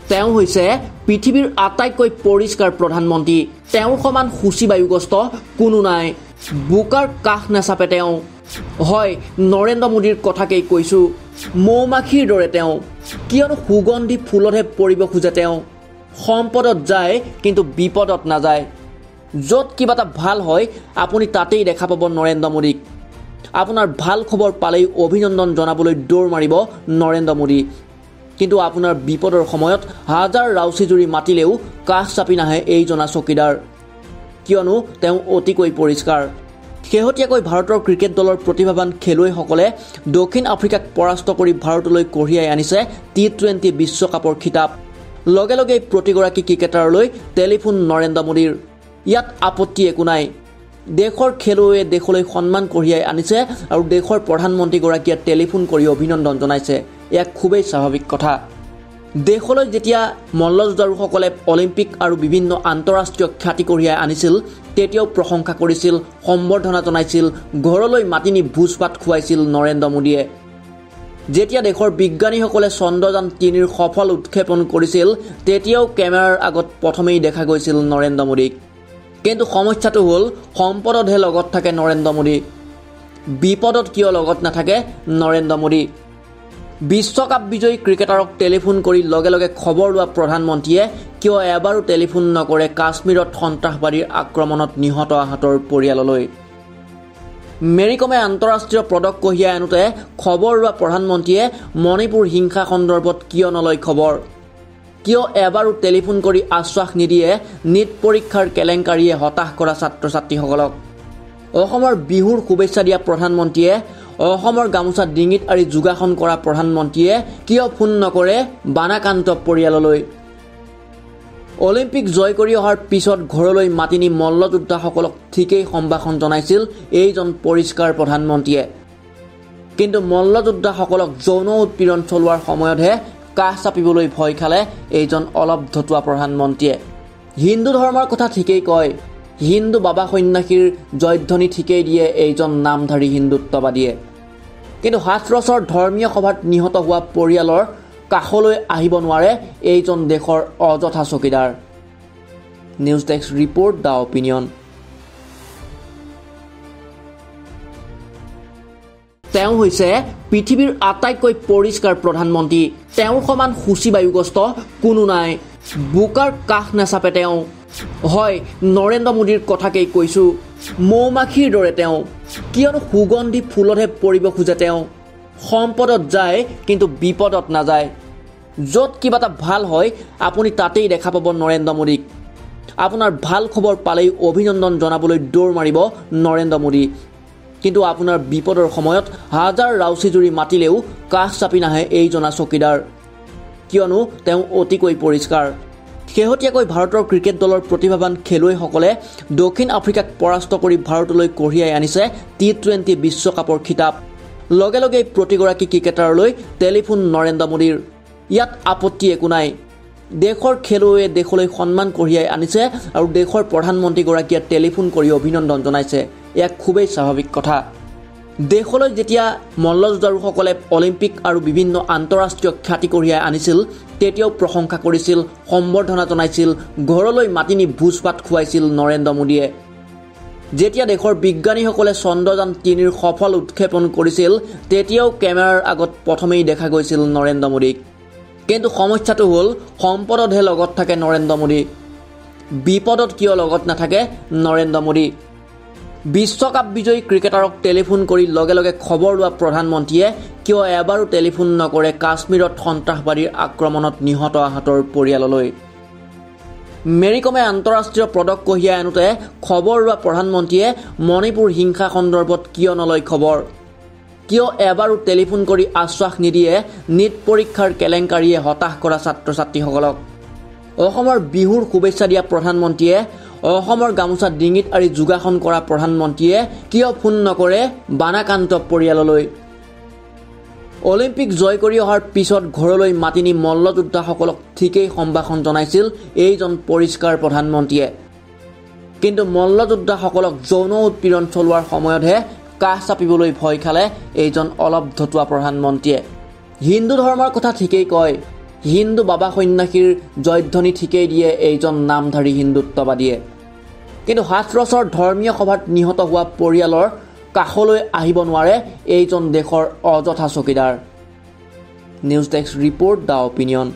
তেওঁ হৈছে পৃথিৱীৰ আটাইতকৈ পৰিষ্কাৰ প্ৰধানমন্ত্ৰী। তেওঁৰ সমান সূচীবায়ুগ্ৰস্ত কোনো নাই। বোকাৰ কাষ নাচাপে তেওঁ। হয়, নৰেন্দ্ৰ মোদীৰ কথাকেই কৈছোঁ। মৌমাখিৰ দৰে তেওঁ, কিয়নো সুগন্ধি ফুলতহে পৰিব খোজে তেওঁ। সম্পদত যায় কিন্তু বিপদত নাযায়। য'ত কিবা এটা ভাল হয় আপুনি তাতেই দেখা পাব নৰেন্দ্ৰ মোদীক। আপোনাৰ ভাল খবৰ পালেই অভিনন্দন জনাবলৈ দৌৰ মাৰিব নৰেন্দ্ৰ মোদী। কিন্তু আপোনাৰ বিপদৰ সময়ত হাজাৰ ৰাউচি জুৰি মাতিলেও কাষ চাপি নাহে এইজনা চকীদাৰ, কিয়নো তেওঁ অতিকৈ পৰিষ্কাৰ। শেহতীয়াকৈ ভাৰতৰ ক্ৰিকেট দলৰ প্ৰতিভাৱান খেলুৱৈসকলে দক্ষিণ আফ্ৰিকাক পৰাস্ত কৰি ভাৰতলৈ কঢ়িয়াই আনিছে T20 বিশ্বকাপৰ খিতাপ। লগে লগে প্ৰতিগৰাকী ক্ৰিকেটাৰলৈ টেলিফোন নৰেন্দ্ৰ মোদীৰ। ইয়াত আপত্তি একো নাই। দেশৰ খেলুৱৈয়ে দেশলৈ সন্মান কঢ়িয়াই আনিছে আৰু দেশৰ প্ৰধানমন্ত্ৰীগৰাকীয়ে টেলিফোন কৰি অভিনন্দন জনাইছে। এয়া খুবেই স্বাভাৱিক কথা। দেশলৈ যেতিয়া মল্লযুঁজাৰুসকলে অলিম্পিক আৰু বিভিন্ন আন্তঃৰাষ্ট্ৰীয় খ্যাতি কঢ়িয়াই আনিছিল তেতিয়াও প্ৰশংসা কৰিছিল, সম্বৰ্ধনা জনাইছিল, ঘৰলৈ মাতি নি ভোজ ভাত খুৱাইছিল নৰেন্দ্ৰ মোদীয়ে। যেতিয়া দেশৰ বিজ্ঞানীসকলে চন্দ্ৰযান 3ৰ সফল উৎক্ষেপণ কৰিছিল তেতিয়াও কেমেৰাৰ আগত প্ৰথমেই দেখা গৈছিল নৰেন্দ্ৰ মোদীক। কিন্তু সমস্যাটো হ'ল সম্পদতহে লগত থাকে নৰেন্দ্ৰ মোদী, বিপদত কিয় লগত নাথাকে নৰেন্দ্ৰ মোদী। বিশ্বকাপ বিজয়ী ক্ৰিকেটাৰক টেলিফোন কৰি লগে লগে খবৰ লোৱা প্ৰধানমন্ত্ৰীয়ে কিয় এবাৰো টেলিফোন নকৰে কাশ্মীৰত সন্ত্ৰাসবাদীৰ আক্ৰমণত নিহত আহতৰ পৰিয়াললৈ। মেৰিকমে আন্তঃৰাষ্ট্ৰীয় পদক কঢ়িয়াই আনোতে খবৰ লোৱা প্ৰধানমন্ত্ৰীয়ে মণিপুৰ হিংসা সন্দৰ্ভত কিয় নলয় খবৰ? কিয় এবাৰো টেলিফোন কৰি আশ্বাস নিদিয়ে নীট পৰীক্ষাৰ কেলেংকাৰীয়ে হতাশ কৰা ছাত্ৰ ছাত্ৰীসকলক? অসমৰ বিহুৰ শুভেচ্ছা দিয়া প্ৰধানমন্ত্ৰীয়ে, অসমৰ গামোচা ডিঙিত আৰি যোগাসন কৰা প্ৰধানমন্ত্ৰীয়ে কিয় ফোন নকৰে বানাকান্ত পৰিয়াললৈ? অলিম্পিক জয় কৰি অহাৰ পিছত ঘৰলৈ মাতি নি মল্লযোদ্ধাসকলক ঠিকেই সম্ভাষণ জনাইছিল এইজন পৰিষ্কাৰ প্ৰধানমন্ত্ৰীয়ে। কিন্তু মল্লযোদ্ধাসকলক যৌন উৎপীড়ন চলোৱাৰ সময়তহে কাষ চাপিবলৈ ভয় খালে এইজন অলপ ধতুৱা প্ৰধানমন্ত্ৰীয়ে। হিন্দু ধৰ্মৰ কথা ঠিকেই কয়, হিন্দু বাবা সন্যাসীৰ জয়ধ্বনি ঠিকেই দিয়ে এইজন নামধাৰী হিন্দুত্ববাদীয়ে। কিন্তু হাথৰছৰ ধৰ্মীয় সভাত নিহত হোৱা পৰিয়ালৰ কাষলৈ আহিব নোৱাৰে এইজন দেশৰ অযথা চকীদাৰ। News desk report the opinion. তেওঁ হৈছে পৃথিৱীৰ আটাইতকৈ পৰিষ্কাৰ প্ৰধানমন্ত্ৰী। তেওঁৰ সমান সূচীবায়ুগ্ৰস্ত কোনো নাই। বোকাৰ কাষ নাচাপে তেওঁ। হয়, নৰেন্দ্ৰ মোদীৰ কথাকেই কৈছোঁ। মৌমাখিৰ দৰে তেওঁ, কিয়নো সুগন্ধি ফুলতহে পৰিব খোজে তেওঁ। সম্পদত যায় কিন্তু বিপদত নাযায়। য'ত কিবা এটা ভাল হয় আপুনি তাতেই দেখা পাব নৰেন্দ্ৰ মোদীক। আপোনাৰ ভাল খবৰ পালেই অভিনন্দন জনাবলৈ দৌৰ মাৰিব নৰেন্দ্ৰ মোদী। কিন্তু আপোনাৰ বিপদৰ সময়ত হাজাৰ ৰাউচি জুৰি মাতিলেও কাষ চাপি নাহে এইজনা চকীদাৰ, কিয়নো তেওঁ অতিকৈ পৰিষ্কাৰ। শেহতীয়াকৈ ভাৰতৰ ক্ৰিকেট দলৰ প্ৰতিভাৱান খেলুৱৈসকলে দক্ষিণ আফ্ৰিকাক পৰাস্ত কৰি ভাৰতলৈ কঢ়িয়াই আনিছে T20 বিশ্বকাপৰ খিতাপ। লগে লগে প্ৰতিগৰাকী ক্ৰিকেটাৰলৈ টেলিফোন নৰেন্দ্ৰ মোদীৰ। ইয়াত আপত্তি একো নাই। দেশৰ খেলুৱৈয়ে দেশলৈ সন্মান কঢ়িয়াই আনিছে আৰু দেশৰ প্ৰধানমন্ত্ৰীগৰাকীয়ে টেলিফোন কৰি অভিনন্দন জনাইছে। এয়া খুবেই স্বাভাৱিক কথা। দেশলৈ যেতিয়া মল্লযুঁজাৰুসকলে অলিম্পিক আৰু বিভিন্ন আন্তঃৰাষ্ট্ৰীয় খ্যাতি কঢ়িয়াই আনিছিল তেতিয়াও প্ৰশংসা কৰিছিল, সম্বৰ্ধনা জনাইছিল, ঘৰলৈ মাতি নি ভোজ ভাত খুৱাইছিল নৰেন্দ্ৰ মোদীয়ে। যেতিয়া দেশৰ বিজ্ঞানীসকলে চন্দ্ৰযান 3ৰ সফল উৎক্ষেপণ কৰিছিল তেতিয়াও কেমেৰাৰ আগত প্ৰথমেই দেখা গৈছিল নৰেন্দ্ৰ মোদীক। কিন্তু সমস্যাটো হ'ল সম্পদতহে লগত থাকে নৰেন্দ্ৰ মোদী, বিপদত কিয় লগত নাথাকে নৰেন্দ্ৰ মোদী। বিশ্বকাপ বিজয়ী ক্ৰিকেটাৰক টেলিফোন কৰি লগে লগে খবৰ লোৱা প্ৰধানমন্ত্ৰীয়ে কিয় এবাৰো টেলিফোন নকৰে কাশ্মীৰত সন্ত্ৰাসবাদীৰ আক্ৰমণত নিহত আহতৰ পৰিয়াললৈ? মেৰিকমে আন্তঃৰাষ্ট্ৰীয় পদক কঢ়িয়াই আনোতে খবৰ লোৱা প্ৰধানমন্ত্ৰীয়ে মণিপুৰ হিংসা সন্দৰ্ভত কিয় নলয় খবৰ? কিয় এবাৰো টেলিফোন কৰি আশ্বাস নিদিয়ে নীট পৰীক্ষাৰ কেলেংকাৰীয়ে হতাশ কৰা ছাত্ৰ ছাত্ৰীসকলক? অসমৰ বিহুৰ শুভেচ্ছা দিয়া প্ৰধানমন্ত্ৰীয়ে, অসমৰ গামোচা ডিঙিত আৰি যোগাসন কৰা প্ৰধানমন্ত্ৰীয়ে কিয় ফোন নকৰে বানাকান্ত পৰিয়াললৈ? অলিম্পিক জয় কৰি অহাৰ পিছত ঘৰলৈ মাতি নি মল্লযোদ্ধাসকলক ঠিকেই সম্ভাষণ জনাইছিল এইজন পৰিষ্কাৰ প্ৰধানমন্ত্ৰীয়ে। কিন্তু মল্লযোদ্ধাসকলক যৌন উৎপীড়ন চলোৱাৰ সময়তহে কাষ চাপিবলৈ ভয় খালে এইজন অলপ ধতুৱা প্ৰধানমন্ত্ৰীয়ে। হিন্দু ধৰ্মৰ কথা ঠিকেই কয়, হিন্দু বাবা সন্যাসীৰ জয়ধ্বনি ঠিকেই দিয়ে এইজন নামধাৰী হিন্দুত্ববাদীয়ে। কিন্তু হাথৰছৰ ধৰ্মীয় সভাত নিহত হোৱা পৰিয়ালৰ কাষলৈ আহিব নোৱাৰে এইজন দেশৰ অযথা চকীদাৰ। News desk report the opinion.